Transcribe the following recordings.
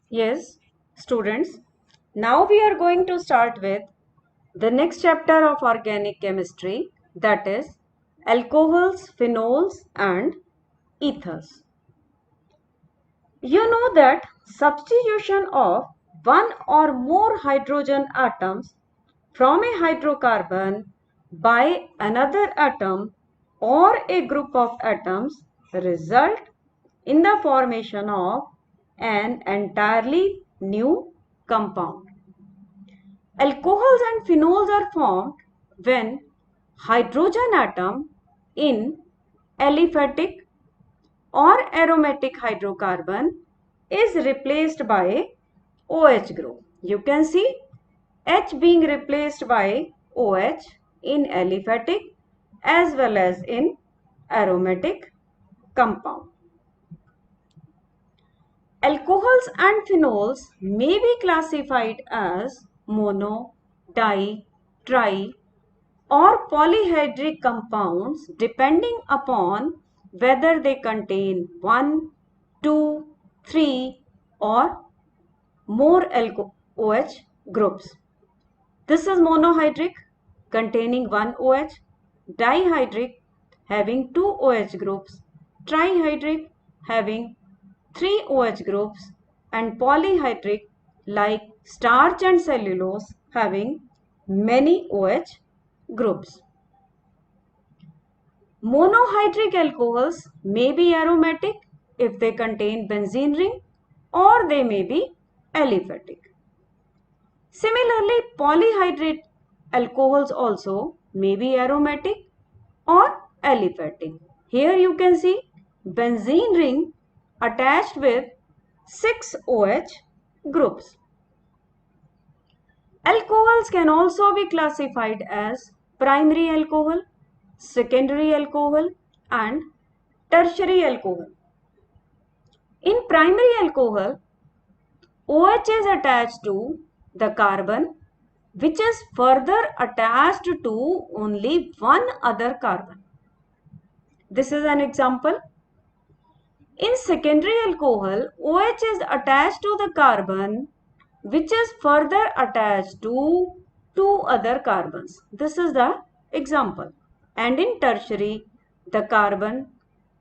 Yes, students, now we are going to start with the next chapter of organic chemistry, that is alcohols, phenols and ethers. You know that substitution of one or more hydrogen atoms from a hydrocarbon by another atom or a group of atoms result in the formation of an entirely new compound. Alcohols and phenols are formed when hydrogen atom in aliphatic or aromatic hydrocarbon is replaced by OH group. You can see H being replaced by OH in aliphatic as well as in aromatic compound. Alcohols and phenols may be classified as mono, di, tri or polyhedric compounds depending upon whether they contain 1, 2, 3 or more OH groups. This is monohydric containing 1 OH, dihydric having 2 OH groups, trihydric having 3 OH groups and polyhydric like starch and cellulose having many OH groups. Monohydric alcohols may be aromatic if they contain benzene ring or they may be aliphatic. Similarly, polyhydrate alcohols also may be aromatic or aliphatic. Here you can see benzene ring attached with 6 OH groups. Alcohols can also be classified as primary alcohol, secondary alcohol and tertiary alcohol. In primary alcohol, OH is attached to the carbon which is further attached to only one other carbon. This is an example. In secondary alcohol, OH is attached to the carbon which is further attached to two other carbons. This is the example. And in tertiary, the carbon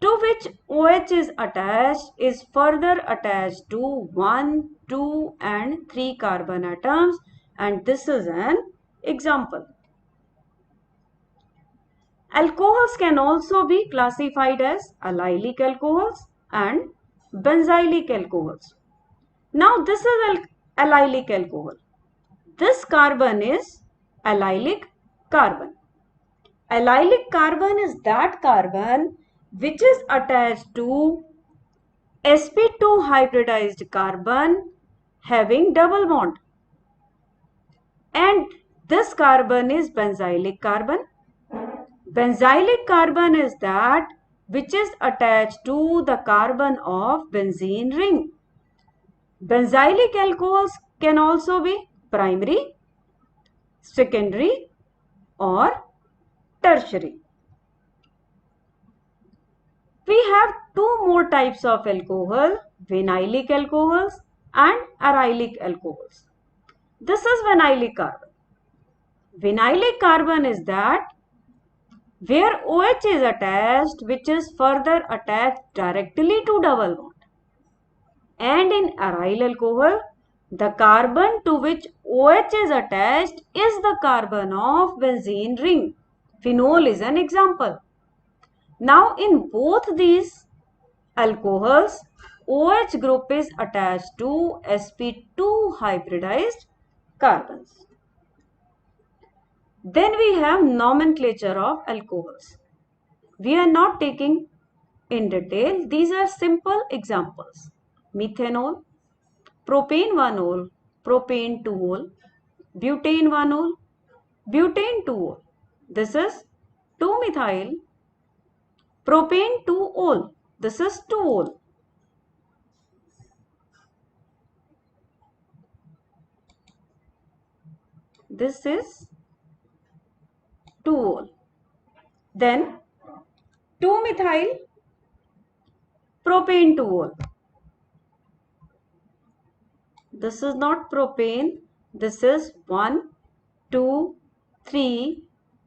to which OH is attached is further attached to 1, 2 and 3 carbon atoms, and this is an example. Alcohols can also be classified as allylic alcohols and benzylic alcohols. Now this is allylic alcohol. This carbon is allylic carbon. Allylic carbon is that carbon which is attached to sp2 hybridized carbon having double bond. And this carbon is benzylic carbon. Benzylic carbon is that which is attached to the carbon of benzene ring. Benzylic alcohols can also be primary, secondary or tertiary. We have two more types of alcohol, vinylic alcohols and arylic alcohols. This is vinylic carbon. Vinylic carbon is that where OH is attached which is further attached directly to double bond. And in aryl alcohol, the carbon to which OH is attached is the carbon of benzene ring. Phenol is an example. Now in both these alcohols, OH group is attached to sp2 hybridized carbons. Then we have nomenclature of alcohols. We are not taking in detail. These are simple examples. Methanol, propane 1-ol, propane 2-ol, butane 1-ol, butane 2-ol. This is 2-methyl, propane 2-ol. This is 2-ol. This is 2-ol. Then 2-methyl propane 2-ol. This is not propane. This is 1, 2, 3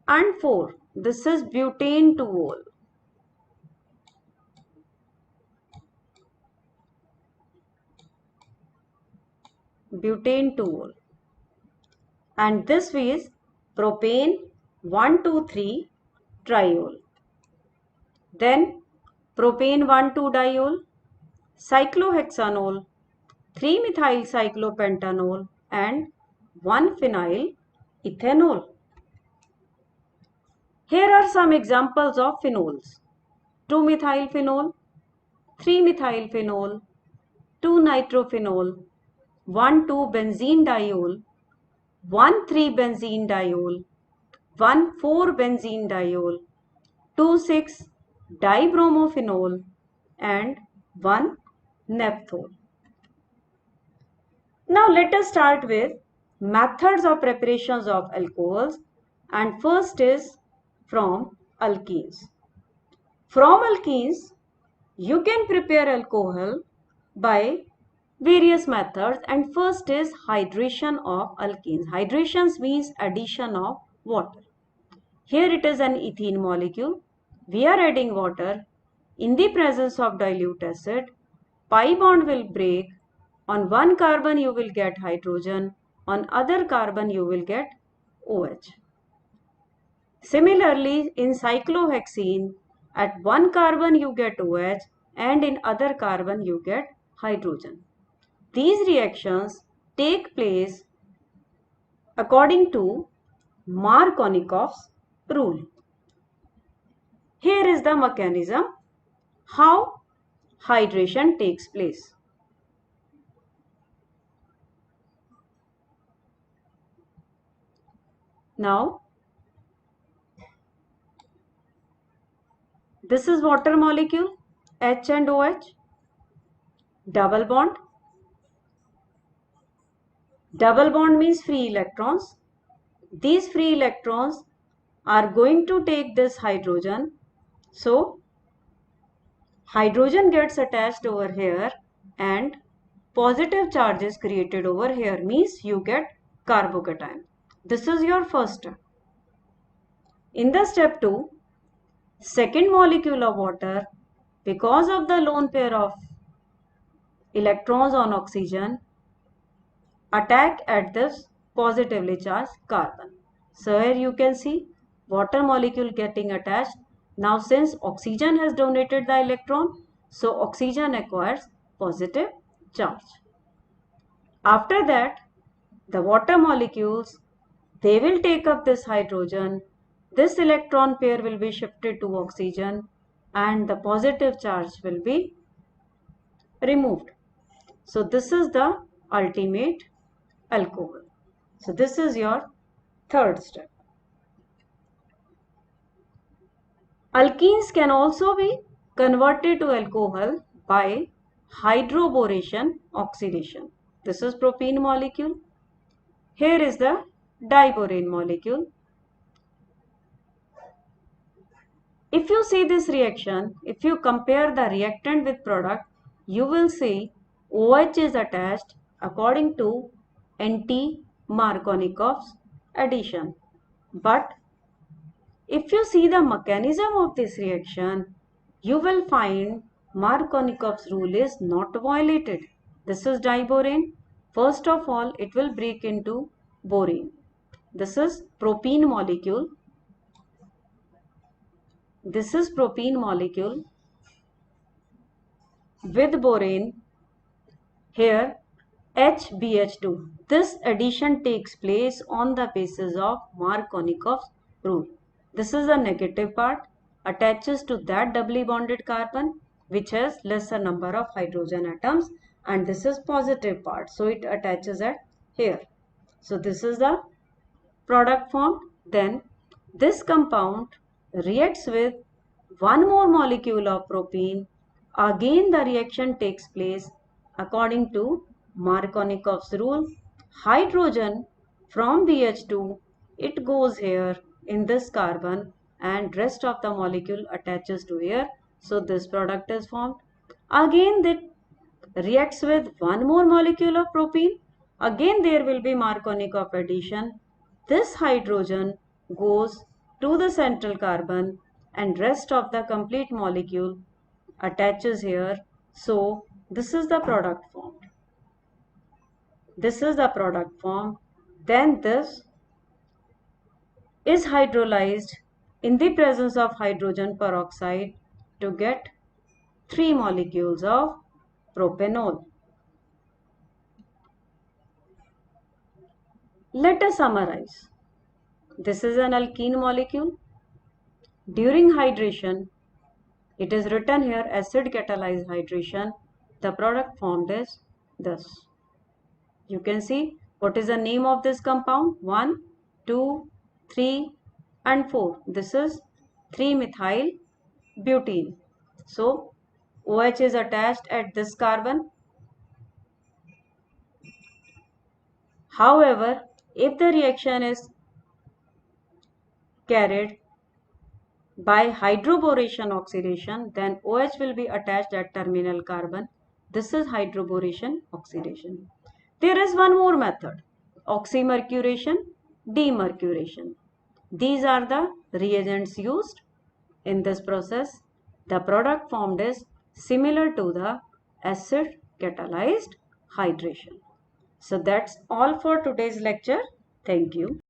and 4. This is butane 2-ol. Butane 2-ol. And this is propane 1, 2, 3 triol. Then propane 1,2-diol, cyclohexanol, 3-methyl cyclopentanol and 1-phenyl ethanol. Here are some examples of phenols. 2-methylphenol, 3-methylphenol, 2-nitrophenol, 1,2-benzene diol, 1,3-benzene diol, 1,4-benzene diol, 2,6-dibromophenol and 1-naphthol. Now let us start with methods of preparations of alcohols, and first is from alkenes. From alkenes, you can prepare alcohol by various methods, and first is hydration of alkenes. Hydration means addition of water. Here it is an ethene molecule. We are adding water. In the presence of dilute acid, pi bond will break. On one carbon you will get hydrogen, on other carbon you will get OH. Similarly, in cyclohexene, at one carbon you get OH and in other carbon you get hydrogen. These reactions take place according to Markovnikov's rule. Here is the mechanism how hydration takes place. Now, this is water molecule, H and OH, double bond. Double bond means free electrons. These free electrons are going to take this hydrogen. So, hydrogen gets attached over here and positive charge is created over here, means you get carbocation. This is your first step. In the step 2, second molecule of water, because of the lone pair of electrons on oxygen, attack at this positively charged carbon. So here you can see water molecule getting attached. Now since oxygen has donated the electron, so oxygen acquires positive charge. After that, the water molecules, they will take up this hydrogen. This electron pair will be shifted to oxygen and the positive charge will be removed. So this is the ultimate alcohol. So this is your third step. Alkenes can also be converted to alcohol by hydroboration oxidation. This is propene molecule. Here is the diborane molecule. If you see this reaction, if you compare the reactant with product, you will see OH is attached according to anti-Markovnikov's addition. But if you see the mechanism of this reaction, you will find Markovnikov's rule is not violated. This is diborane. First of all, it will break into borane. This is propene molecule. This is propene molecule with borane. Here HBH2. This addition takes place on the basis of Markovnikov's rule. This is the negative part, attaches to that doubly bonded carbon which has lesser number of hydrogen atoms, and this is positive part, so it attaches at here. So this is the product formed. Then this compound reacts with one more molecule of propene. Again the reaction takes place according to Markovnikov's rule. Hydrogen from BH2, it goes here in this carbon and rest of the molecule attaches to here. So this product is formed. Again the reacts with one more molecule of propene. Again there will be Marconic of addition. This hydrogen goes to the central carbon and rest of the complete molecule attaches here. So this is the product formed. This is the product formed. Then this is hydrolyzed in the presence of hydrogen peroxide to get 3 molecules of propanol. Let us summarize. This is an alkene molecule. During hydration, it is written here acid catalyzed hydration. The product formed is this. You can see what is the name of this compound. 1, 2, 3 and 4. This is 3-methyl butene. So OH is attached at this carbon. However, if the reaction is carried by hydroboration oxidation, then OH will be attached at terminal carbon. This is hydroboration oxidation. There is one more method, oxymercuration, demercuration. These are the reagents used in this process. The product formed is similar to the acid catalyzed hydration. So that's all for today's lecture. Thank you.